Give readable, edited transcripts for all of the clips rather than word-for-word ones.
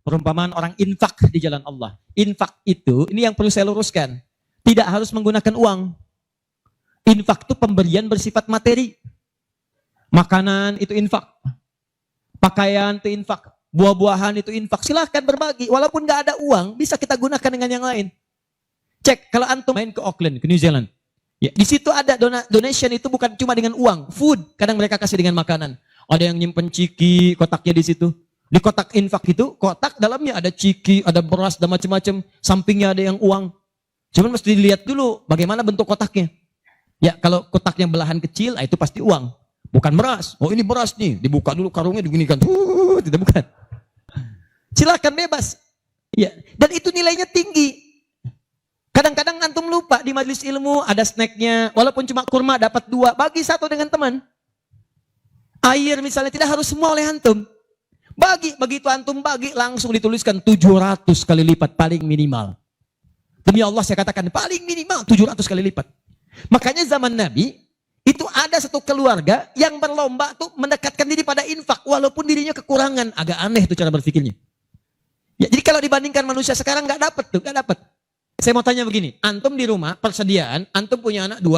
Perumpamaan orang infak di jalan Allah. Infak itu, ini yang perlu saya luruskan. Tidak harus menggunakan uang. Infak itu pemberian bersifat materi. Makanan itu infak. Pakaian itu infak. Buah-buahan itu infak. Silahkan berbagi. Walaupun nggak ada uang, bisa kita gunakan dengan yang lain. Cek, kalau antum main ke Auckland, ke New Zealand. Ya, di situ ada donation itu bukan cuma dengan uang. Food, kadang mereka kasih dengan makanan. Ada yang nyimpen ciki, kotaknya di situ. Di kotak infak itu, kotak dalamnya ada ciki, ada beras, dan macam-macam. Sampingnya ada yang uang. Cuman mesti dilihat dulu bagaimana bentuk kotaknya. Ya, kalau kotaknya belahan kecil, itu pasti uang. Bukan beras. Oh, ini beras nih. Dibuka dulu karungnya, diginikan. Tidak, bukan. Silakan bebas. Ya, dan itu nilainya tinggi. Kadang-kadang antum lupa di majelis ilmu ada snacknya. Walaupun cuma kurma dapat 2, bagi 1 dengan teman. Air misalnya tidak harus semua oleh antum. Bagi, begitu antum bagi langsung dituliskan 700 kali lipat paling minimal. Demi Allah saya katakan paling minimal 700 kali lipat. Makanya zaman Nabi itu ada satu keluarga yang berlomba tuh mendekatkan diri pada infak walaupun dirinya kekurangan. Agak aneh tuh cara berpikirnya. Ya, jadi kalau dibandingkan manusia sekarang nggak dapat. Saya mau tanya begini, antum di rumah persediaan, antum punya anak 2.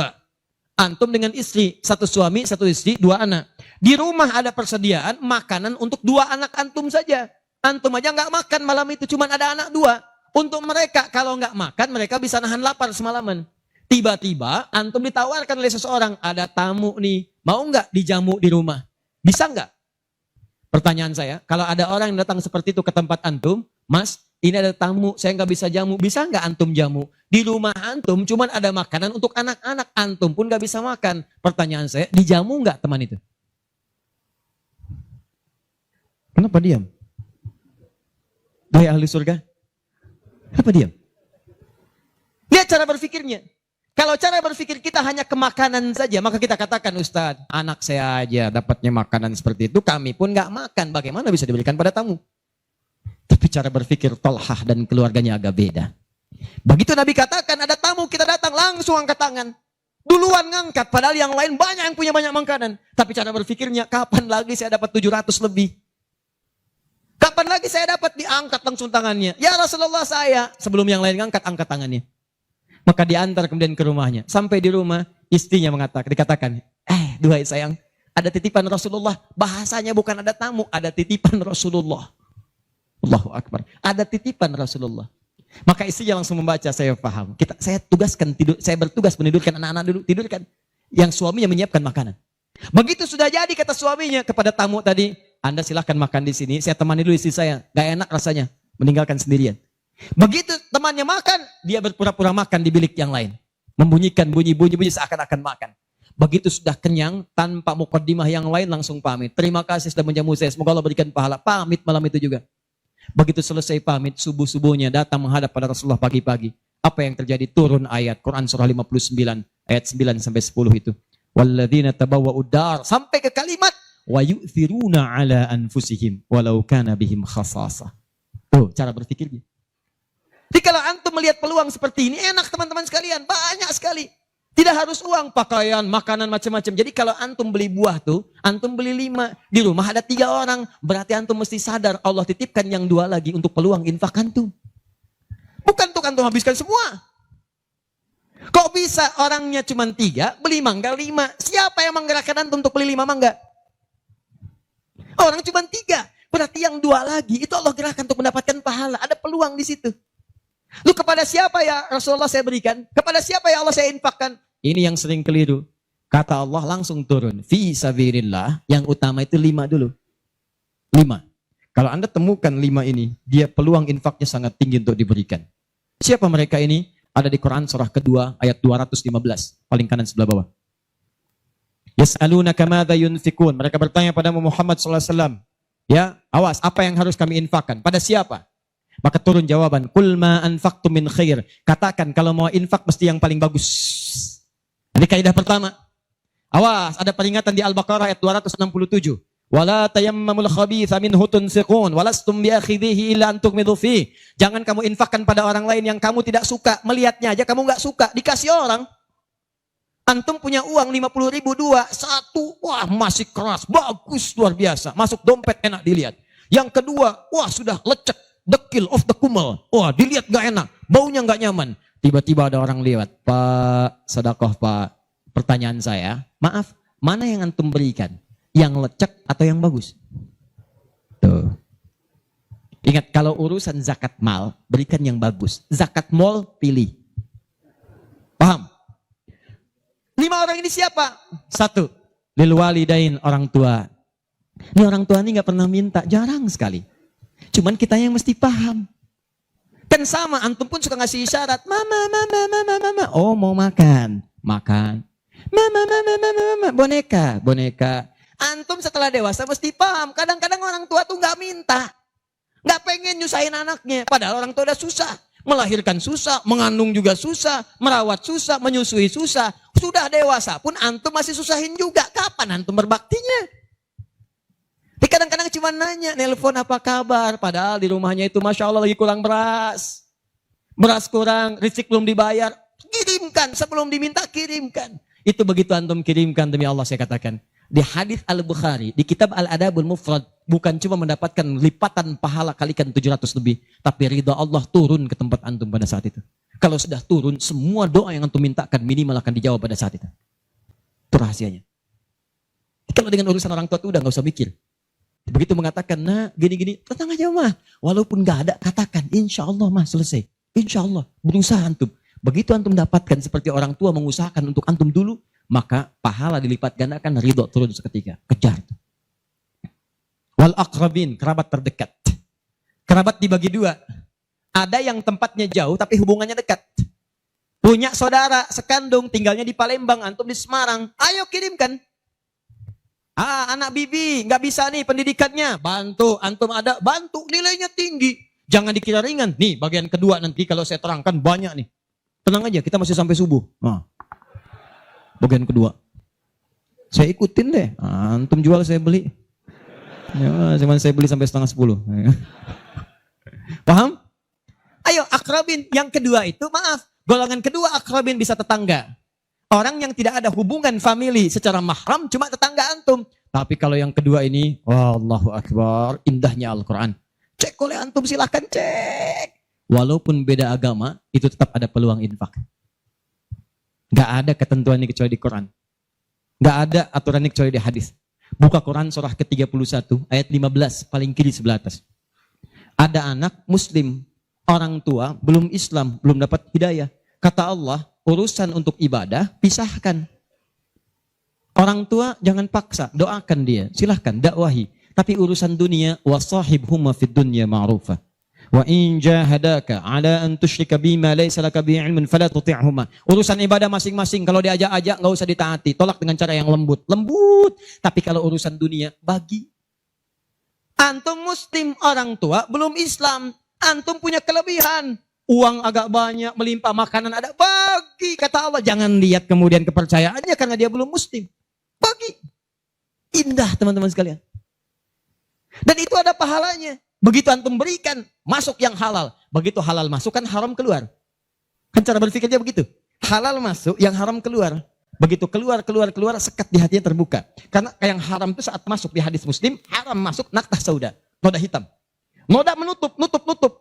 Antum dengan istri, 1 suami, 1 istri, 2 anak. Di rumah ada persediaan makanan untuk 2 anak antum saja. Antum aja nggak makan malam itu, cuma ada anak 2. Untuk mereka, kalau nggak makan, mereka bisa nahan lapar semalaman. Tiba-tiba, antum ditawarkan oleh seseorang, ada tamu nih, mau nggak dijamu di rumah? Bisa nggak? Pertanyaan saya, kalau ada orang yang datang seperti itu ke tempat antum, Mas, ini ada tamu, saya nggak bisa jamu. Bisa nggak antum jamu? Di rumah antum cuma ada makanan untuk anak-anak, antum pun nggak bisa makan. Pertanyaan saya, dijamu nggak teman itu? Kenapa diam? Wahai ahli surga, kenapa diam? Lihat cara berpikirnya. Kalau cara berpikir kita hanya ke makanan saja, maka kita katakan, Ustadz, anak saya aja dapatnya makanan seperti itu, kami pun nggak makan. Bagaimana bisa diberikan pada tamu? Tapi cara berpikir Tolhah dan keluarganya agak beda. Begitu Nabi katakan ada tamu, kita datang langsung angkat tangan. Duluan ngangkat, padahal yang lain banyak yang punya banyak makanan. Tapi cara berpikirnya, kapan lagi saya dapat 700 lebih? Kapan lagi saya dapat diangkat langsung tangannya? Ya Rasulullah saya. Sebelum yang lain ngangkat, angkat tangannya. Maka diantar kemudian ke rumahnya. Sampai di rumah, istrinya dikatakan, duhai sayang, ada titipan Rasulullah. Bahasanya bukan ada tamu, ada titipan Rasulullah. Allahu Akbar. Ada titipan Rasulullah. Maka istrinya langsung membaca, saya paham. Saya bertugas menidurkan anak-anak dulu, tidurkan. Yang suaminya menyiapkan makanan. Begitu sudah jadi kata suaminya kepada tamu tadi, Anda silahkan makan di sini, saya temani dulu istri saya. Gak enak rasanya, meninggalkan sendirian. Begitu temannya makan, dia berpura-pura makan di bilik yang lain. Membunyikan bunyi-bunyi seakan-akan makan. Begitu sudah kenyang, tanpa mukaddimah yang lain langsung pamit. Terima kasih sudah menjamu saya, semoga Allah berikan pahala. Pamit malam itu juga. Begitu selesai pamit, subuh-subuhnya datang menghadap pada Rasulullah pagi-pagi. Apa yang terjadi? Turun ayat Quran surah 59 ayat 9 sampai 10 itu. Walladzina tabawwa'ud dar sampai ke kalimat wa yu'thiruna ala anfusihim walau kana bihim khasasah. Tuh cara berpikirnya. Jadi kalau antum melihat peluang seperti ini enak teman-teman sekalian, banyak sekali. Tidak harus uang, pakaian, makanan macam-macam. Jadi kalau antum beli buah tuh, antum beli 5. Di rumah ada 3 orang. Berarti antum mesti sadar Allah titipkan yang 2 lagi untuk peluang infak antum. Bukan untuk antum habiskan semua. Kok bisa orangnya cuma 3, beli mangga 5. Siapa yang menggerakkan antum untuk beli 5 mangga? Orang cuma 3. Berarti yang 2 lagi itu Allah gerakkan untuk mendapatkan pahala. Ada peluang di situ. Lu kepada siapa ya Rasulullah saya berikan? Kepada siapa ya Allah saya infakkan? Ini yang sering keliru. Kata Allah langsung turun. Fi sabilillah. Yang utama itu 5 dulu. 5. Kalau Anda temukan 5 ini, dia peluang infaknya sangat tinggi untuk diberikan. Siapa mereka ini? Ada di Quran surah kedua ayat 215. Paling kanan sebelah bawah. Yas'alunaka madza yunfikun. Mereka bertanya pada Muhammad SAW. Ya, awas, apa yang harus kami infakkan? Pada siapa? Maka turun jawaban, kul ma anfaqtum min khair. Katakan kalau mau infak mesti yang paling bagus. Ini kaidah pertama. Awas, ada peringatan di Al-Baqarah ayat 267. Wala tayammamul khabitha minhu tunfiqun walastum biakhidhihi illa an tughmidu fi. Jangan kamu infakkan pada orang lain yang kamu tidak suka. Melihatnya aja kamu enggak suka, dikasih orang. Antum punya uang 50.000 2, 1, wah masih keras, bagus luar biasa. Masuk dompet enak dilihat. Yang kedua, wah sudah lecek. dekil of the kumel. Wah, dilihat gak enak, baunya gak nyaman. Tiba-tiba ada orang lewat, Pak, sedekah Pak. Pertanyaan saya, maaf, mana yang antum berikan? Yang lecek atau yang bagus? Tuh. Ingat, kalau urusan zakat mal, berikan yang bagus. Zakat mal, pilih. Paham? 5 orang ini siapa? 1, lil walidain, orang tua. Ini orang tua ini gak pernah minta, jarang sekali. Cuman kita yang mesti paham. Kan sama, antum pun suka ngasih isyarat. Mama. Oh, mau makan. Makan. Mama. Boneka. Antum setelah dewasa mesti paham. Kadang-kadang orang tua tuh gak minta. Gak pengen nyusahin anaknya. Padahal orang tua udah susah. Melahirkan susah, mengandung juga susah, merawat susah, menyusui susah. Sudah dewasa pun antum masih susahin juga. Kapan antum berbaktinya? Tapi kadang-kadang cuma nanya, nelpon apa kabar. Padahal di rumahnya itu Masya Allah lagi kurang beras. Beras kurang, rezeki belum dibayar. Kirimkan, sebelum diminta kirimkan. Itu begitu antum kirimkan, demi Allah saya katakan. Di hadis Al-Bukhari, di kitab Al-Adabul Mufrad, bukan cuma mendapatkan lipatan pahala kalikan 700 lebih. Tapi ridha Allah turun ke tempat antum pada saat itu. Kalau sudah turun, semua doa yang antum mintakan minimal akan dijawab pada saat itu. Itu rahasianya. Kalau dengan urusan orang tua itu udah gak usah mikir. Begitu mengatakan, nah gini-gini, tenang aja mah. Walaupun gak ada, katakan, insya Allah mah selesai. Insya Allah, berusaha antum. Begitu antum dapatkan seperti orang tua mengusahakan untuk antum dulu, maka pahala dilipat gandakan, ridho turun seketika. Kejar. Wal aqrabin, kerabat terdekat. Kerabat dibagi 2. Ada yang tempatnya jauh tapi hubungannya dekat. Punya saudara sekandung, tinggalnya di Palembang, antum di Semarang. Ayo kirimkan. Anak bibi nggak bisa nih pendidikannya, bantu. Antum ada, bantu. Nilainya tinggi. Jangan dikira ringan. Nih bagian kedua nanti kalau saya terangkan banyak nih. Tenang aja, kita masih sampai subuh. Bagian kedua. Saya ikutin deh. Antum jual saya beli. Ya, cuman saya beli sampai 9:30. Paham? Ayo akrabin. Yang kedua itu maaf. Golongan kedua akrabin bisa tetangga. Orang yang tidak ada hubungan famili secara mahram cuma tetangga antum. Tapi kalau yang kedua ini, Allahu Akbar, indahnya Al-Quran. Cek oleh antum, silahkan cek. Walaupun beda agama, itu tetap ada peluang infak. Gak ada ketentuan ini kecuali di Quran. Gak ada aturan ini kecuali di hadis. Buka Quran surah ke-31 ayat 15 paling kiri sebelah atas. Ada anak muslim, orang tua belum Islam, belum dapat hidayah. Kata Allah, urusan untuk ibadah pisahkan. Orang tua jangan paksa, doakan dia, silahkan dakwahi. Tapi urusan dunia, wasahibhuma fid dunya ma'rufa. Wa in jahadaka ala an tusyrika bima laysa laka bihi ilmun fala tuti'huma. Urusan ibadah masing-masing, kalau diajak-ajak enggak usah ditaati, tolak dengan cara yang lembut. Tapi kalau urusan dunia, bagi. Antum muslim, orang tua belum Islam, antum punya kelebihan. Uang agak banyak, melimpah, makanan ada, bagi. Kata Allah, jangan lihat kemudian kepercayaannya karena dia belum muslim. Bagi. Indah teman-teman sekalian. Dan itu ada pahalanya. Begitu antum berikan, masuk yang halal. Begitu halal masuk, kan haram keluar. Kan cara berpikirnya begitu. Halal masuk, yang haram keluar. Begitu keluar, sekat di hatinya terbuka. Karena yang haram itu saat masuk di hadis Muslim, haram masuk naktah sauda, noda hitam. Noda menutup.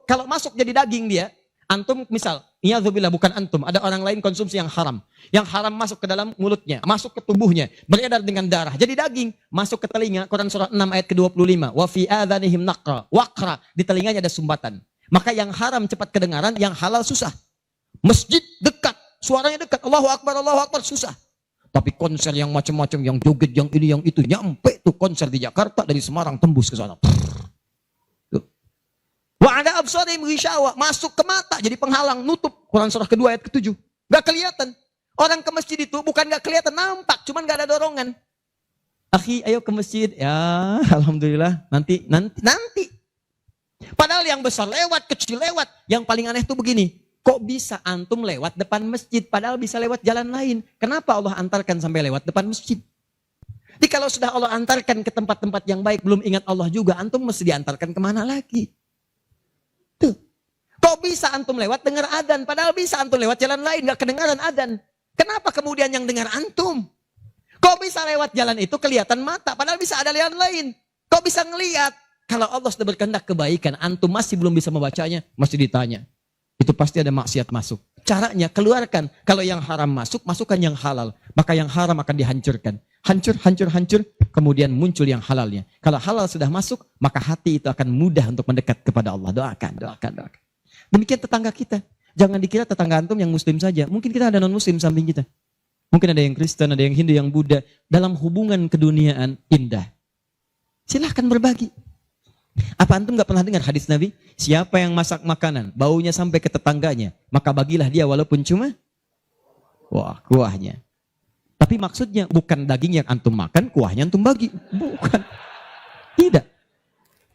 Kalau masuk jadi daging dia, antum misal, iyadzubillah bukan antum, ada orang lain konsumsi yang haram. Yang haram masuk ke dalam mulutnya, masuk ke tubuhnya, beredar dengan darah. Jadi daging, masuk ke telinga, Quran surah 6 ayat ke-25. Wa fi adhanihim naqra, waqra, di telinganya ada sumbatan. Maka yang haram cepat kedengaran, yang halal susah. Masjid dekat, suaranya dekat, Allahu Akbar, susah. Tapi konser yang macam-macam, yang joget, yang ini, yang itu, nyampe tuh konser di Jakarta, dari Semarang tembus ke sana. Wa ada absarihim ghishawa, masuk ke mata jadi penghalang, nutup. Quran surah kedua ayat ke-7. Gak kelihatan. Orang ke masjid itu bukan gak kelihatan, nampak, cuman gak ada dorongan. Akhi, ayo ke masjid. Ya, alhamdulillah, nanti. Padahal yang besar lewat, kecil lewat. Yang paling aneh itu begini. Kok bisa antum lewat depan masjid padahal bisa lewat jalan lain? Kenapa Allah antarkan sampai lewat depan masjid? Jadi kalau sudah Allah antarkan ke tempat-tempat yang baik, belum ingat Allah juga, antum mesti diantarkan kemana lagi? Tuh. Kok bisa antum lewat dengar adzan, padahal bisa antum lewat jalan lain, gak kedengaran adzan. Kenapa kemudian yang dengar antum? Kok bisa lewat jalan itu kelihatan mata, padahal bisa ada jalan lain. Kok bisa ngelihat? Kalau Allah sudah berkehendak kebaikan, antum masih belum bisa membacanya, masih ditanya. Itu pasti ada maksiat masuk. Caranya keluarkan. Kalau yang haram masuk, masukkan yang halal. Maka yang haram akan dihancurkan. Hancur, hancur, hancur. Kemudian muncul yang halalnya. Kalau halal sudah masuk, maka hati itu akan mudah untuk mendekat kepada Allah. Doakan, doakan, doakan. Demikian tetangga kita. Jangan dikira tetangga antum yang muslim saja. Mungkin kita ada non-muslim samping kita. Mungkin ada yang Kristen, ada yang Hindu, yang Buddha. Dalam hubungan keduniaan indah. Silahkan berbagi. Apa antum gak pernah dengar hadis Nabi? Siapa yang masak makanan, baunya sampai ke tetangganya, maka bagilah dia walaupun cuma kuahnya. Tapi maksudnya bukan daging yang antum makan, kuahnya antum bagi. Bukan. Tidak.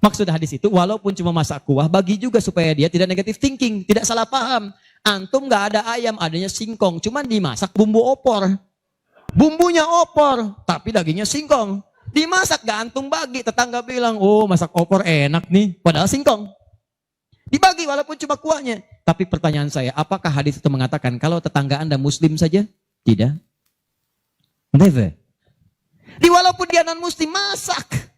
Maksud hadis itu, walaupun cuma masak kuah, bagi juga supaya dia tidak negatif thinking, tidak salah paham. Antum gak ada ayam, adanya singkong, cuma dimasak bumbu opor. Bumbunya opor, tapi dagingnya singkong. Dimasak gak antum bagi, tetangga bilang, oh masak opor enak nih, padahal singkong. Dibagi walaupun cuma kuahnya. Tapi pertanyaan saya, apakah hadis itu mengatakan kalau tetangga Anda muslim saja? Tidak. Never. Walaupun dia non muslim, masak.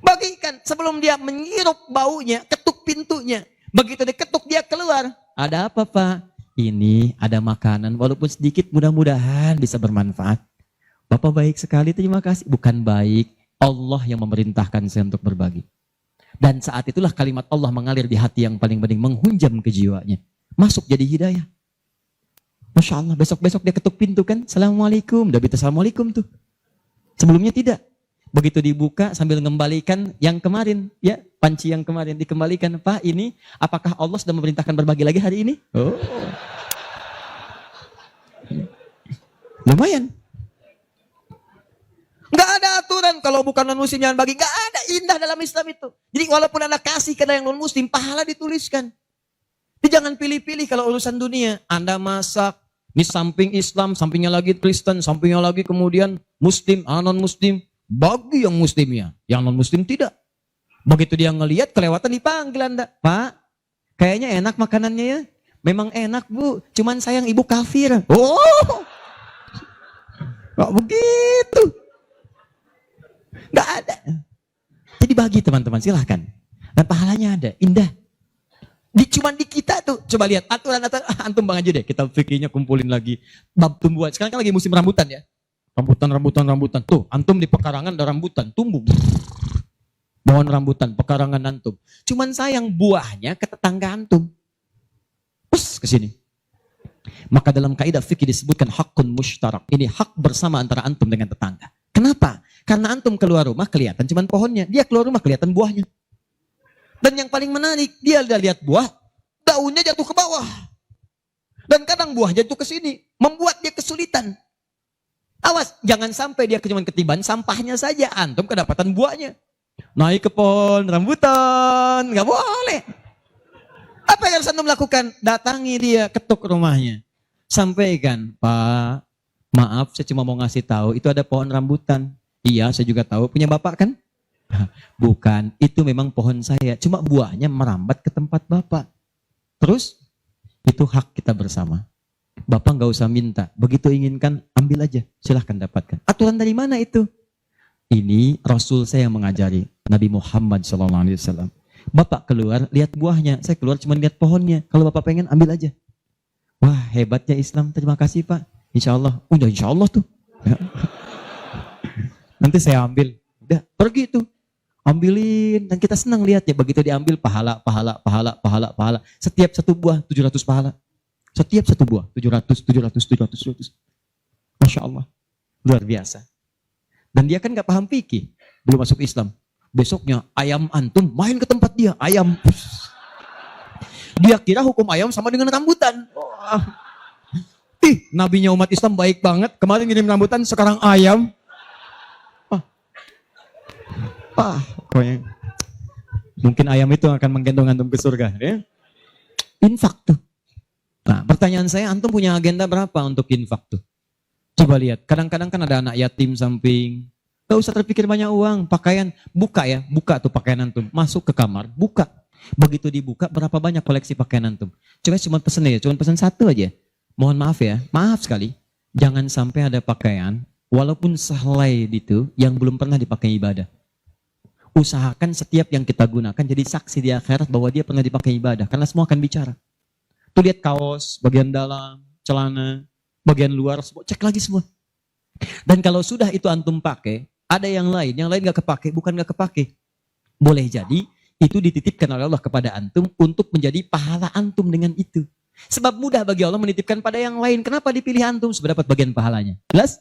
Bagikan sebelum dia menghirup baunya, ketuk pintunya. Begitu diketuk dia keluar. Ada apa Pak? Ini ada makanan, walaupun sedikit mudah-mudahan bisa bermanfaat. Bapak baik sekali, terima kasih. Bukan baik, Allah yang memerintahkan saya untuk berbagi. Dan saat itulah kalimat Allah mengalir di hati yang paling bening, menghunjam ke jiwanya. Masuk jadi hidayah. Masya Allah, besok-besok dia ketuk pintu kan, Assalamualaikum. Udah bisa Assalamualaikum tuh. Sebelumnya tidak. Begitu dibuka sambil mengembalikan yang kemarin, ya panci yang kemarin dikembalikan. Pak ini, apakah Allah sudah memerintahkan berbagi lagi hari ini? Oh. Lumayan. Gak ada aturan kalau bukan non-muslim jangan bagi. Gak ada, indah dalam Islam itu. Jadi walaupun Anda kasih ke yang non-muslim, pahala dituliskan. Jadi jangan pilih-pilih kalau urusan dunia. Anda masak, ini samping Islam, sampingnya lagi Kristen, sampingnya lagi kemudian muslim, non-muslim. Bagi yang muslimnya, yang non-muslim tidak. Begitu dia ngelihat kelewatan dipanggil Anda. Pak, kayaknya enak makanannya ya. Memang enak Bu, cuman sayang ibu kafir. Oh, kok begitu? Gak ada. Jadi bagi teman-teman, silahkan. Dan pahalanya ada, indah. Cuman di kita tuh, coba lihat aturan antum bang aja deh. Kita fikirnya kumpulin lagi. Bab tumbuhan, sekarang kan lagi musim rambutan ya. Rambutan. Tuh, antum di pekarangan ada rambutan, tumbuh. Pohon rambutan, pekarangan antum. Cuman sayang buahnya ke tetangga antum. Pus, ke sini. Maka dalam kaidah fikih disebutkan hakun mushtarak. Ini hak bersama antara antum dengan tetangga. Kenapa? Karena antum keluar rumah kelihatan cuman pohonnya. Dia keluar rumah kelihatan buahnya. Dan yang paling menarik, dia udah lihat buah, daunnya jatuh ke bawah. Dan kadang buah jatuh ke sini, membuat dia kesulitan. Awas, jangan sampai dia cuma ketiban sampahnya saja, antum kedapatan buahnya. Naik ke pohon rambutan, nggak boleh. Apa yang harus antum lakukan? Datangi dia, ketuk rumahnya. Sampaikan, Pak, maaf saya cuma mau ngasih tahu, itu ada pohon rambutan. Iya, saya juga tahu, punya bapak kan? Bukan, itu memang pohon saya, cuma buahnya merambat ke tempat bapak. Terus, itu hak kita bersama. Bapak nggak usah minta, begitu inginkan, ambil aja, silahkan dapatkan. Aturan dari mana itu? Ini Rasul saya yang mengajari, Nabi Muhammad SAW. Bapak keluar, lihat buahnya, saya keluar cuma lihat pohonnya. Kalau bapak pengen, ambil aja. Wah, hebatnya Islam, terima kasih Pak. Insya Allah, udah insya Allah tuh. Ya. Nanti saya ambil, udah pergi tuh. Ambilin, dan kita senang lihat ya, begitu diambil pahala. Setiap satu buah 700 pahala. Setiap satu buah 700. Masya Allah, luar biasa. Dan dia kan gak paham fikih, belum masuk Islam. Besoknya ayam antum main ke tempat dia, ayam. Dia kira hukum ayam sama dengan rambutan. Nabinya umat Islam baik banget, kemarin ngirim rambutan, sekarang ayam. Pokoknya mungkin ayam itu akan menggendong antum ke surga. Ya? Infak tuh. Nah, pertanyaan saya, antum punya agenda berapa untuk infak tuh? Coba lihat, kadang-kadang kan ada anak yatim samping. Gak usah terpikir banyak uang, pakaian. Buka ya, buka tuh pakaian antum. Masuk ke kamar, buka. Begitu dibuka, berapa banyak koleksi pakaian antum? Cuma pesen ya, cuma pesen satu aja. Mohon maaf ya, maaf sekali. Jangan sampai ada pakaian, walaupun sehelai itu, yang belum pernah dipakai ibadah. Usahakan setiap yang kita gunakan jadi saksi di akhirat bahwa dia pernah dipakai ibadah. Karena semua akan bicara. Tuh lihat kaos, bagian dalam, celana, bagian luar, cek lagi semua. Dan kalau sudah itu antum pakai, ada yang lain gak kepake, bukan gak kepake. Boleh jadi itu dititipkan oleh Allah kepada antum untuk menjadi pahala antum dengan itu. Sebab mudah bagi Allah menitipkan pada yang lain. Kenapa dipilih antum? Supaya dapat bagian pahalanya. Jelas?